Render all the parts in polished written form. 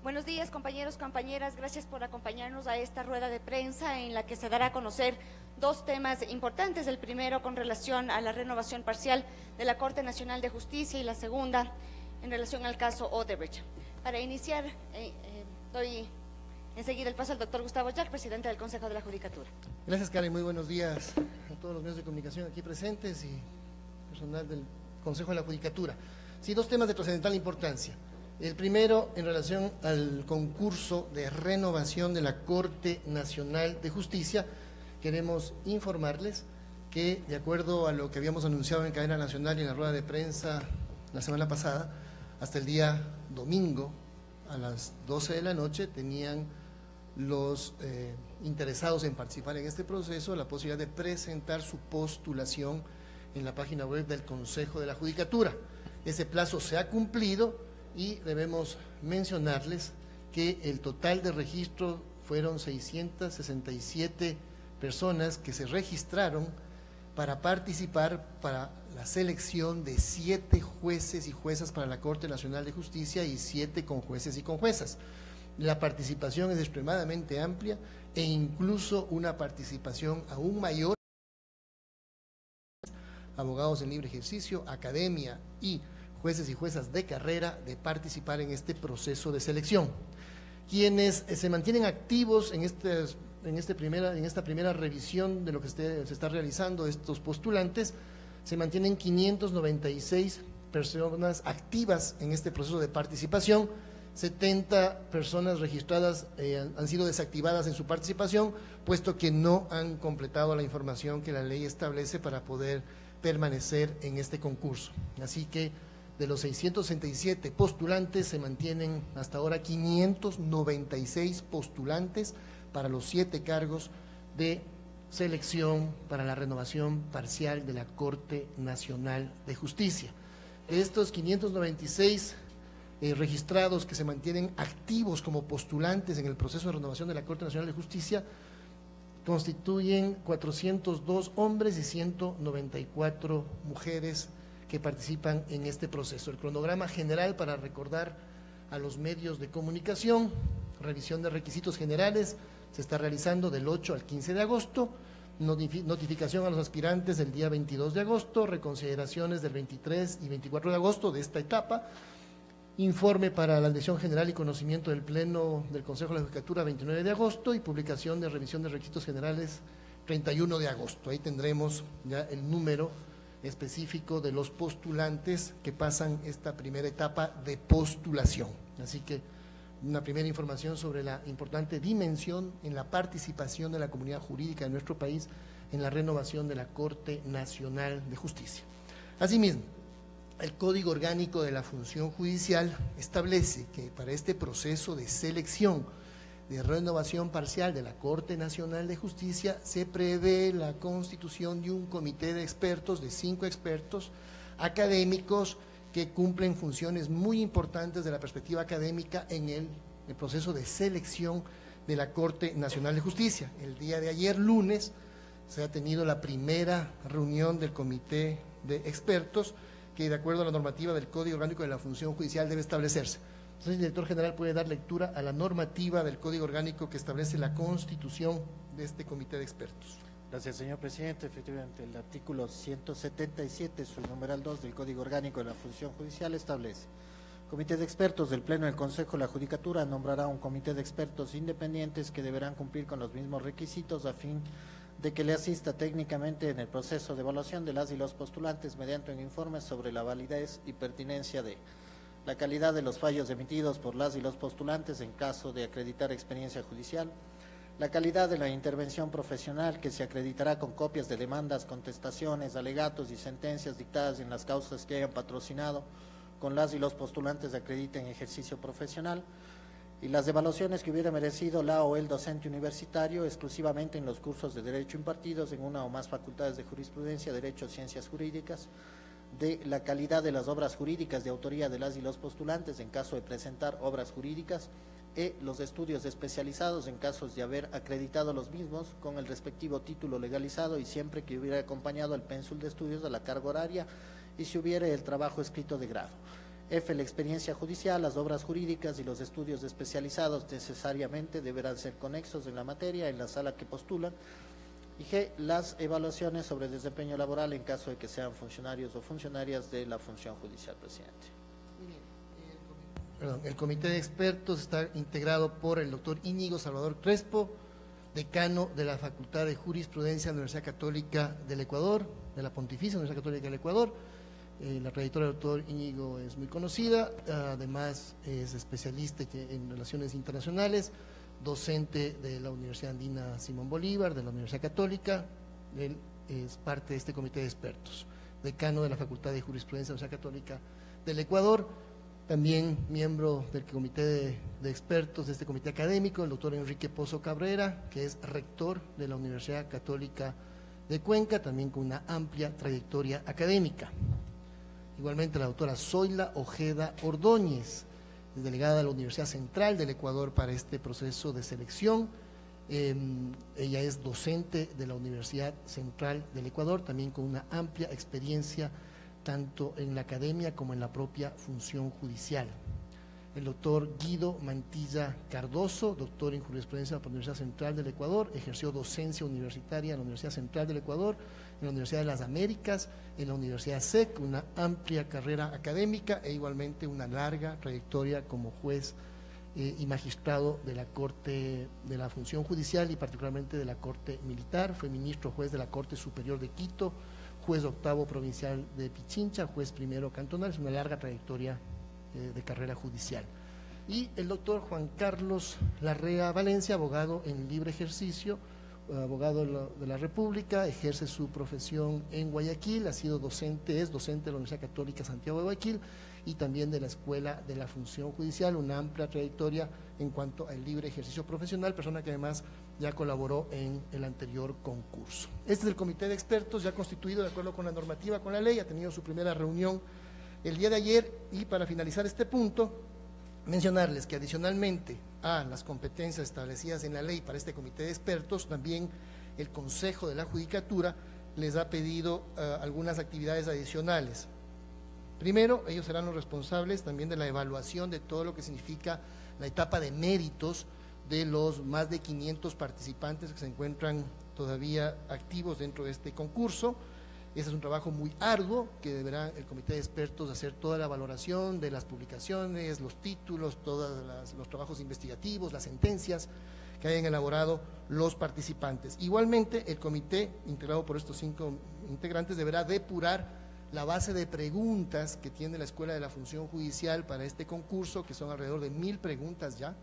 Buenos días, compañeros, compañeras. Gracias por acompañarnos a esta rueda de prensa en la que se dará a conocer dos temas importantes. El primero con relación a la renovación parcial de la Corte Nacional de Justicia y la segunda en relación al caso Odebrecht. Para iniciar, doy enseguida el paso al doctor Gustavo Jack, presidente del Consejo de la Judicatura. Gracias, Karen. Muy buenos días a todos los medios de comunicación aquí presentes y personal del Consejo de la Judicatura. Sí, dos temas de trascendental importancia. El primero, en relación al concurso de renovación de la Corte Nacional de Justicia, queremos informarles que, de acuerdo a lo que habíamos anunciado en cadena nacional y en la rueda de prensa la semana pasada, hasta el día domingo a las 12 de la noche tenían los interesados en participar en este proceso la posibilidad de presentar su postulación en la página web del Consejo de la Judicatura. Ese plazo se ha cumplido y debemos mencionarles que el total de registro fueron 667 personas que se registraron para participar para la selección de 7 jueces y juezas para la Corte Nacional de Justicia y 7 conjueces y conjuezas. La participación es extremadamente amplia e incluso una participación aún mayor. Abogados en libre ejercicio, academia y jueces y juezas de carrera de participar en este proceso de selección. Quienes se mantienen activos en esta primera revisión de lo que se está realizando estos postulantes, se mantienen 596 personas activas en este proceso de participación, 70 personas registradas han sido desactivadas en su participación, puesto que no han completado la información que la ley establece para poder permanecer en este concurso. Así que de los 667 postulantes se mantienen hasta ahora 596 postulantes para los 7 cargos de selección para la renovación parcial de la Corte Nacional de Justicia. De estos 596 registrados que se mantienen activos como postulantes en el proceso de renovación de la Corte Nacional de Justicia, constituyen 402 hombres y 194 mujeres que participan en este proceso. El cronograma general, para recordar a los medios de comunicación: revisión de requisitos generales se está realizando del 8 al 15 de agosto, notificación a los aspirantes del día 22 de agosto, reconsideraciones del 23 y 24 de agosto de esta etapa, informe para la admisión general y conocimiento del Pleno del Consejo de la Judicatura 29 de agosto y publicación de revisión de requisitos generales 31 de agosto. Ahí tendremos ya el número específico de los postulantes que pasan esta primera etapa de postulación. Así que una primera información sobre la importante dimensión en la participación de la comunidad jurídica de nuestro país en la renovación de la Corte Nacional de Justicia. Asimismo, el Código Orgánico de la Función Judicial establece que para este proceso de selección de renovación parcial de la Corte Nacional de Justicia se prevé la constitución de un comité de expertos, de 5 expertos académicos que cumplen funciones muy importantes de la perspectiva académica en el proceso de selección de la Corte Nacional de Justicia. El día de ayer, lunes, se ha tenido la primera reunión del comité de expertos que, de acuerdo a la normativa del Código Orgánico de la Función Judicial, debe establecerse. Entonces, el director general puede dar lectura a la normativa del Código Orgánico que establece la constitución de este comité de expertos. Gracias, señor presidente. Efectivamente, el artículo 177, su numeral 2 del Código Orgánico de la Función Judicial establece: Comité de expertos del Pleno del Consejo de la Judicatura nombrará un comité de expertos independientes que deberán cumplir con los mismos requisitos a fin de que le asista técnicamente en el proceso de evaluación de las y los postulantes mediante un informe sobre la validez y pertinencia de la calidad de los fallos emitidos por las y los postulantes en caso de acreditar experiencia judicial, la calidad de la intervención profesional que se acreditará con copias de demandas, contestaciones, alegatos y sentencias dictadas en las causas que hayan patrocinado con las y los postulantes acrediten ejercicio profesional, y las evaluaciones que hubiera merecido la o el docente universitario exclusivamente en los cursos de Derecho impartidos en una o más facultades de Jurisprudencia, Derecho o Ciencias Jurídicas, de la calidad de las obras jurídicas de autoría de las y los postulantes en caso de presentar obras jurídicas, los estudios especializados en casos de haber acreditado los mismos con el respectivo título legalizado y siempre que hubiera acompañado el pénsul de estudios a la carga horaria y si hubiera el trabajo escrito de grado. F, la experiencia judicial, las obras jurídicas y los estudios especializados necesariamente deberán ser conexos en la materia en la sala que postulan. Y G, las evaluaciones sobre desempeño laboral en caso de que sean funcionarios o funcionarias de la función judicial, presidente. El comité de expertos está integrado por el doctor Íñigo Salvador Crespo, decano de la Facultad de Jurisprudencia de la Universidad Católica del Ecuador, de la Pontificia Universidad Católica del Ecuador. La trayectoria del doctor Íñigo es muy conocida, además es especialista en relaciones internacionales, docente de la Universidad Andina Simón Bolívar, de la Universidad Católica. Él es parte de este comité de expertos, decano de la Facultad de Jurisprudencia de la Universidad Católica del Ecuador, también miembro del comité de expertos de este comité académico, el doctor Enrique Pozo Cabrera, que es rector de la Universidad Católica de Cuenca, también con una amplia trayectoria académica. Igualmente la doctora Zoila Ojeda Ordóñez, es delegada de la Universidad Central del Ecuador para este proceso de selección. Ella es docente de la Universidad Central del Ecuador, también con una amplia experiencia tanto en la academia como en la propia función judicial. El doctor Guido Mantilla Cardoso, doctor en jurisprudencia por la Universidad Central del Ecuador, ejerció docencia universitaria en la Universidad Central del Ecuador, en la Universidad de las Américas, en la Universidad SEC, una amplia carrera académica e igualmente una larga trayectoria como juez y magistrado de la Corte de la Función Judicial y particularmente de la Corte Militar. Fue ministro juez de la Corte Superior de Quito, juez octavo provincial de Pichincha, juez primero cantonal. Es una larga trayectoria de carrera judicial. Y el doctor Juan Carlos Larrea Valencia, abogado en libre ejercicio, abogado de la República, ejerce su profesión en Guayaquil, ha sido docente, es docente de la Universidad Católica Santiago de Guayaquil y también de la Escuela de la Función Judicial, una amplia trayectoria en cuanto al libre ejercicio profesional, persona que además ya colaboró en el anterior concurso. Este es el comité de expertos ya constituido de acuerdo con la normativa, con la ley, ha tenido su primera reunión el día de ayer. Y para finalizar este punto, mencionarles que adicionalmente a las competencias establecidas en la ley para este comité de expertos, también el Consejo de la Judicatura les ha pedido algunas actividades adicionales. Primero, ellos serán los responsables también de la evaluación de todo lo que significa la etapa de méritos de los más de 500 participantes que se encuentran todavía activos dentro de este concurso. Ese es un trabajo muy arduo que deberá el comité de expertos hacer toda la valoración de las publicaciones, los títulos, todos los trabajos investigativos, las sentencias que hayan elaborado los participantes. Igualmente, el comité, integrado por estos 5 integrantes, deberá depurar la base de preguntas que tiene la Escuela de la Función Judicial para este concurso, que son alrededor de 1000 preguntas ya,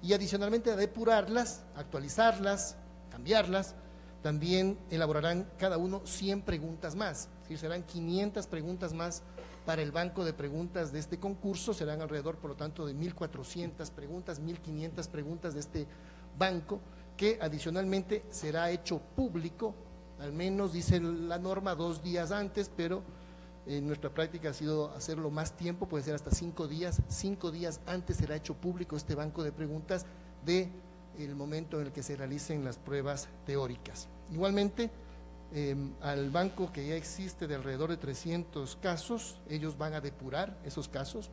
y adicionalmente a depurarlas, actualizarlas, cambiarlas. También elaborarán cada uno 100 preguntas más, es decir, serán 500 preguntas más para el banco de preguntas de este concurso, serán alrededor, por lo tanto, de 1400 preguntas, 1500 preguntas de este banco, que adicionalmente será hecho público, al menos dice la norma 2 días antes, pero en nuestra práctica ha sido hacerlo más tiempo, puede ser hasta 5 días. 5 días antes será hecho público este banco de preguntas de el momento en el que se realicen las pruebas teóricas. Igualmente, al banco que ya existe de alrededor de 300 casos, ellos van a depurar esos casos,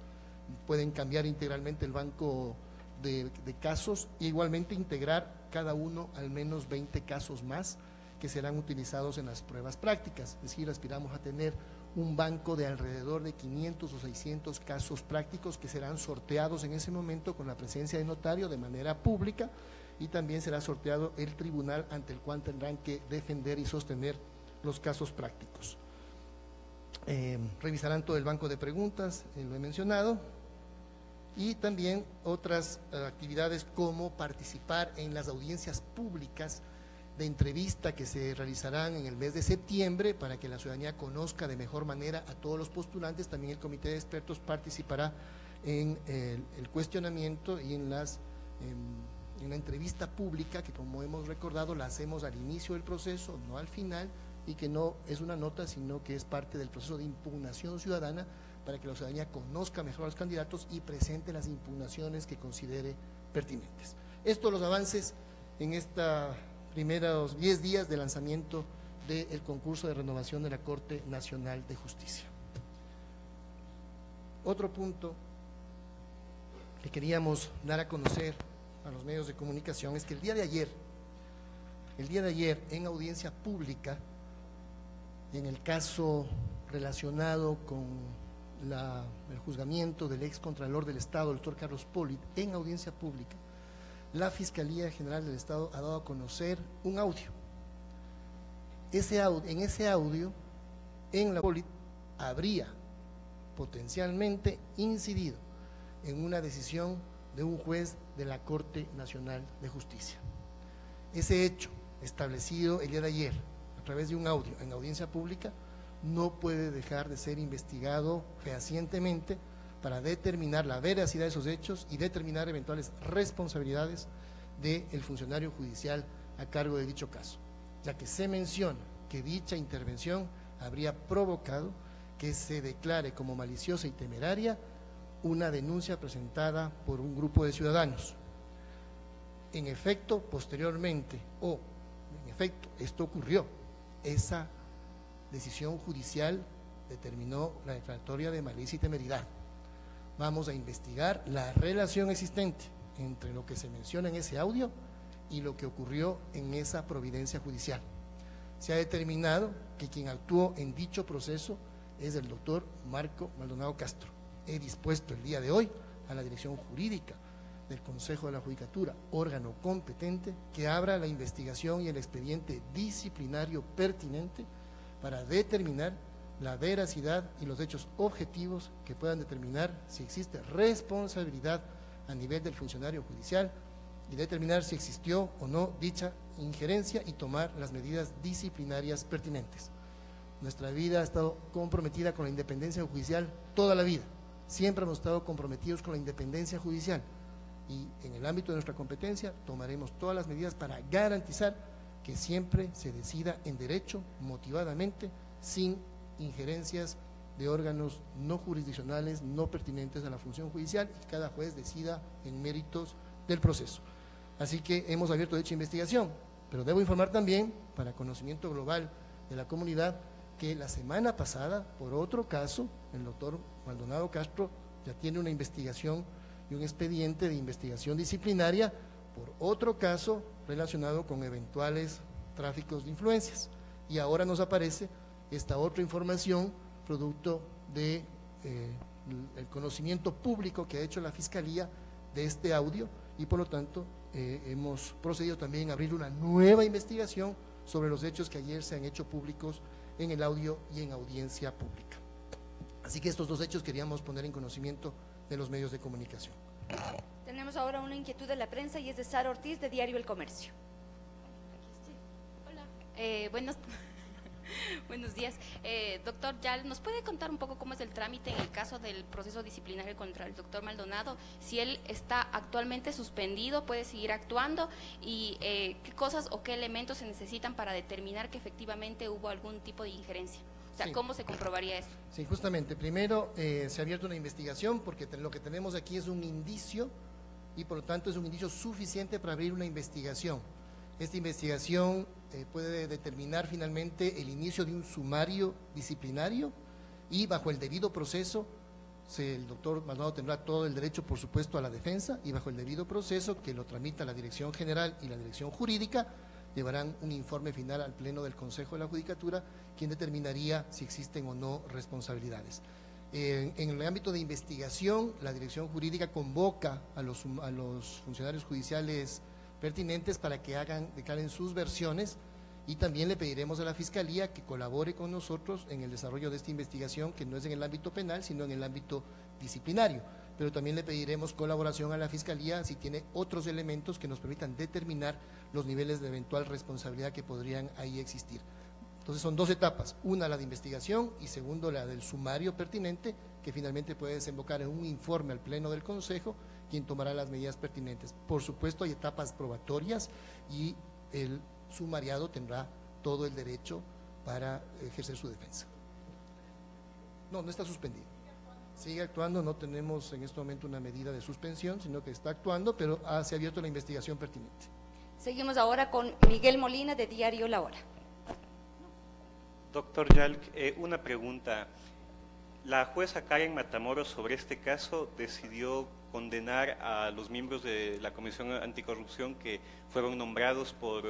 pueden cambiar integralmente el banco de casos e igualmente integrar cada uno al menos 20 casos más que serán utilizados en las pruebas prácticas. Es decir, aspiramos a tener un banco de alrededor de 500 o 600 casos prácticos que serán sorteados en ese momento con la presencia de notario de manera pública, y también será sorteado el tribunal ante el cual tendrán que defender y sostener los casos prácticos. Revisarán todo el banco de preguntas, lo he mencionado, y también otras actividades como participar en las audiencias públicas de entrevista que se realizarán en el mes de septiembre para que la ciudadanía conozca de mejor manera a todos los postulantes. También el comité de expertos participará en el cuestionamiento y en la entrevista pública, que como hemos recordado la hacemos al inicio del proceso, no al final, y que no es una nota, sino que es parte del proceso de impugnación ciudadana para que la ciudadanía conozca mejor a los candidatos y presente las impugnaciones que considere pertinentes. Estos los avances en esta primeros 10 días de lanzamiento del concurso de renovación de la Corte Nacional de Justicia. Otro punto que queríamos dar a conocer a los medios de comunicación es que el día de ayer en audiencia pública, en el caso relacionado con el juzgamiento del ex Contralor del Estado, el doctor Carlos Pollitt, en audiencia pública, la Fiscalía General del Estado ha dado a conocer un audio. En ese audio, en la Pollitt habría potencialmente incidido en una decisión de un juez de la Corte Nacional de Justicia. Ese hecho, establecido el día de ayer a través de un audio en audiencia pública, no puede dejar de ser investigado fehacientemente para determinar la veracidad de esos hechos y determinar eventuales responsabilidades del funcionario judicial a cargo de dicho caso, ya que se menciona que dicha intervención habría provocado que se declare como maliciosa y temeraria una denuncia presentada por un grupo de ciudadanos. En efecto, posteriormente, esto ocurrió, esa decisión judicial determinó la declaratoria de malicia y temeridad. Vamos a investigar la relación existente entre lo que se menciona en ese audio y lo que ocurrió en esa providencia judicial. Se ha determinado que quien actuó en dicho proceso es el doctor Marco Maldonado Castro. He dispuesto el día de hoy a la Dirección Jurídica del Consejo de la Judicatura, órgano competente, que abra la investigación y el expediente disciplinario pertinente para determinar la veracidad y los hechos objetivos que puedan determinar si existe responsabilidad a nivel del funcionario judicial y determinar si existió o no dicha injerencia y tomar las medidas disciplinarias pertinentes. Nuestra vida ha estado comprometida con la independencia judicial toda la vida. Siempre hemos estado comprometidos con la independencia judicial y en el ámbito de nuestra competencia tomaremos todas las medidas para garantizar que siempre se decida en derecho, motivadamente, sin injerencias de órganos no jurisdiccionales, no pertinentes a la función judicial, y cada juez decida en méritos del proceso. Así que hemos abierto dicha investigación, pero debo informar también, para conocimiento global de la comunidad, que la semana pasada, por otro caso, el doctor Maldonado Castro ya tiene una investigación y un expediente de investigación disciplinaria por otro caso relacionado con eventuales tráficos de influencias. Y ahora nos aparece esta otra información producto de el conocimiento público que ha hecho la Fiscalía de este audio y por lo tanto hemos procedido también a abrir una nueva investigación sobre los hechos que ayer se han hecho públicos en el audio y en audiencia pública. Así que estos dos hechos queríamos poner en conocimiento de los medios de comunicación. Tenemos ahora una inquietud de la prensa y es de Sara Ortiz, de Diario El Comercio. Hola, buenos días. Doctor Yal, ¿nos puede contar un poco cómo es el trámite en el caso del proceso disciplinario contra el doctor Maldonado? Si él está actualmente suspendido, puede seguir actuando y qué cosas o qué elementos se necesitan para determinar que efectivamente hubo algún tipo de injerencia. O sea, sí. ¿Cómo se comprobaría eso? Sí, justamente. Primero se ha abierto una investigación porque lo que tenemos aquí es un indicio y por lo tanto es un indicio suficiente para abrir una investigación. Esta investigación puede determinar finalmente el inicio de un sumario disciplinario y bajo el debido proceso, el doctor Maldonado tendrá todo el derecho, por supuesto, a la defensa y bajo el debido proceso que lo tramita la Dirección General y la Dirección Jurídica, llevarán un informe final al Pleno del Consejo de la Judicatura, quien determinaría si existen o no responsabilidades. En el ámbito de investigación, la Dirección Jurídica convoca a los funcionarios judiciales pertinentes para que declaren sus versiones y también le pediremos a la Fiscalía que colabore con nosotros en el desarrollo de esta investigación que no es en el ámbito penal sino en el ámbito disciplinario, pero también le pediremos colaboración a la Fiscalía si tiene otros elementos que nos permitan determinar los niveles de eventual responsabilidad que podrían ahí existir. Entonces son dos etapas, una la de investigación y segundo la del sumario pertinente que finalmente puede desembocar en un informe al Pleno del Consejo quien tomará las medidas pertinentes. Por supuesto hay etapas probatorias y el sumariado tendrá todo el derecho para ejercer su defensa. No está suspendido. Sigue actuando, no tenemos en este momento una medida de suspensión, sino que está actuando, pero se ha abierto la investigación pertinente. Seguimos ahora con Miguel Molina, de Diario La Hora. Doctor Yalc, una pregunta. La jueza Karen Matamoros sobre este caso decidió condenar a los miembros de la Comisión Anticorrupción que fueron nombrados por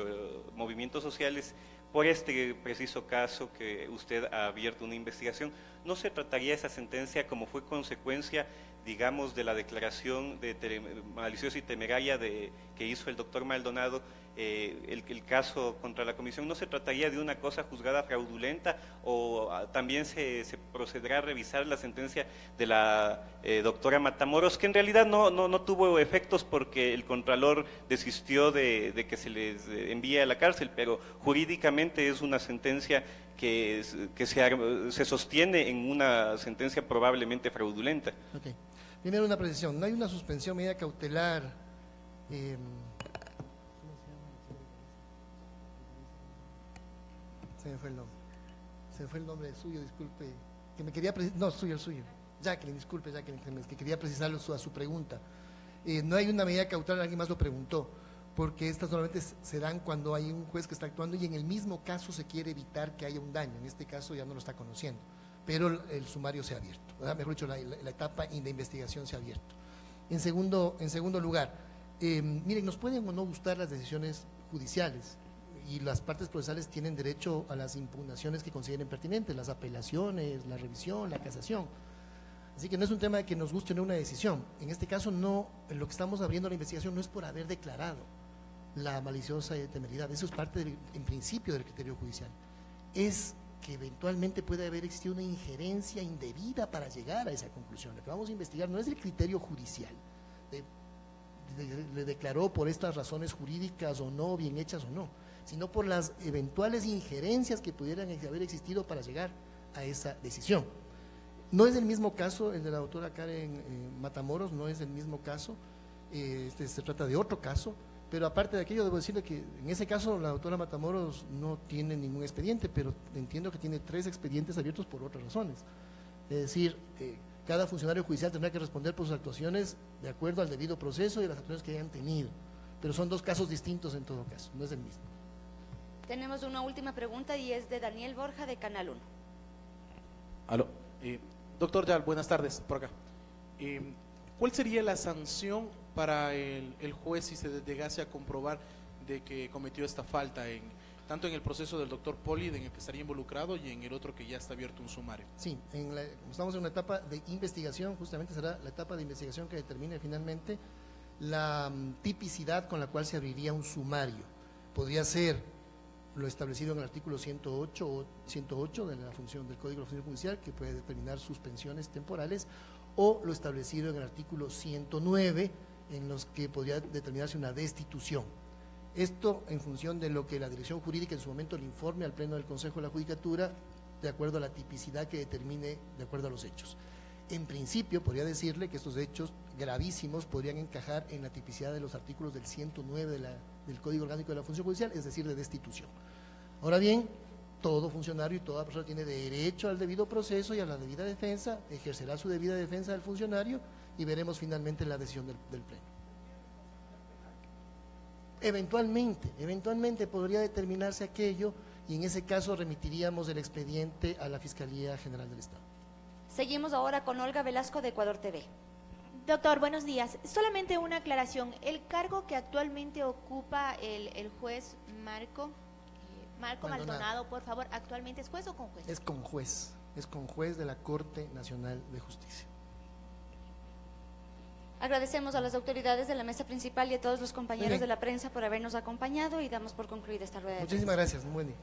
movimientos sociales por este preciso caso que usted ha abierto una investigación. ¿No se trataría esa sentencia como fue consecuencia, digamos, de la declaración de maliciosa y temeraria que hizo el doctor Maldonado, el caso contra la comisión? ¿No se trataría de una cosa juzgada fraudulenta o también se procederá a revisar la sentencia de la doctora Matamoros, que en realidad no tuvo efectos porque el Contralor desistió de que se les envíe a la cárcel, pero jurídicamente es una sentencia que se sostiene en una sentencia probablemente fraudulenta? Okay. Primero una precisión, no hay una suspensión medida cautelar. Se me fue el nombre suyo, disculpe, que me quería precisar, no, suyo, Jacqueline, disculpe, Jacqueline, que quería precisarlo a su pregunta. No hay una medida cautelar, alguien más lo preguntó, porque estas normalmente se dan cuando hay un juez que está actuando y en el mismo caso se quiere evitar que haya un daño, en este caso ya no lo está conociendo, pero el sumario se ha abierto, ¿verdad? Mejor dicho, la etapa de investigación se ha abierto. En segundo lugar, miren, nos pueden o no gustar las decisiones judiciales, y las partes procesales tienen derecho a las impugnaciones que consideren pertinentes, las apelaciones, la revisión, la casación. Así que no es un tema de que nos guste o no una decisión. En este caso no, lo que estamos abriendo la investigación no es por haber declarado la maliciosa temeridad, eso es parte en principio del criterio judicial. Es que eventualmente puede haber existido una injerencia indebida para llegar a esa conclusión. Lo que vamos a investigar no es el criterio judicial, le declaró por estas razones jurídicas o no, bien hechas o no, sino por las eventuales injerencias que pudieran haber existido para llegar a esa decisión. No es el mismo caso el de la doctora Karen Matamoros, no es el mismo caso, se trata de otro caso, pero aparte de aquello debo decirle que en ese caso la doctora Matamoros no tiene ningún expediente, pero entiendo que tiene 3 expedientes abiertos por otras razones. Es decir, cada funcionario judicial tendrá que responder por sus actuaciones de acuerdo al debido proceso y las actuaciones que hayan tenido, pero son 2 casos distintos en todo caso, no es el mismo. Tenemos una última pregunta y es de Daniel Borja de Canal 1. Aló, doctor Yal, buenas tardes, por acá. ¿Cuál sería la sanción para el juez si se llegase a comprobar de que cometió esta falta, tanto en el proceso del doctor Poli, en el que estaría involucrado, y en el otro que ya está abierto un sumario? Sí, estamos en una etapa de investigación, justamente será la etapa de investigación que determine finalmente la tipicidad con la cual se abriría un sumario. Podría ser lo establecido en el artículo 108 de la función del Código de la Función Judicial, que puede determinar suspensiones temporales, o lo establecido en el artículo 109, en los que podría determinarse una destitución. Esto en función de lo que la dirección jurídica en su momento le informe al Pleno del Consejo de la Judicatura, de acuerdo a la tipicidad que determine de acuerdo a los hechos. En principio, podría decirle que estos hechos gravísimos podrían encajar en la tipicidad de los artículos del 109 del Código Orgánico de la Función Judicial, es decir, de destitución. Ahora bien, todo funcionario y toda persona tiene derecho al debido proceso y a la debida defensa, ejercerá su debida defensa del funcionario y veremos finalmente la decisión del Pleno. Eventualmente podría determinarse aquello y en ese caso remitiríamos el expediente a la Fiscalía General del Estado. Seguimos ahora con Olga Velasco de Ecuador TV. Doctor, buenos días. Solamente una aclaración. El cargo que actualmente ocupa el juez Marco Maldonado, por favor, ¿actualmente es juez o con juez? Es con juez de la Corte Nacional de Justicia. Agradecemos a las autoridades de la mesa principal y a todos los compañeros de la prensa por habernos acompañado y damos por concluida esta rueda de prensa. Muchísimas gracias, muy buen día.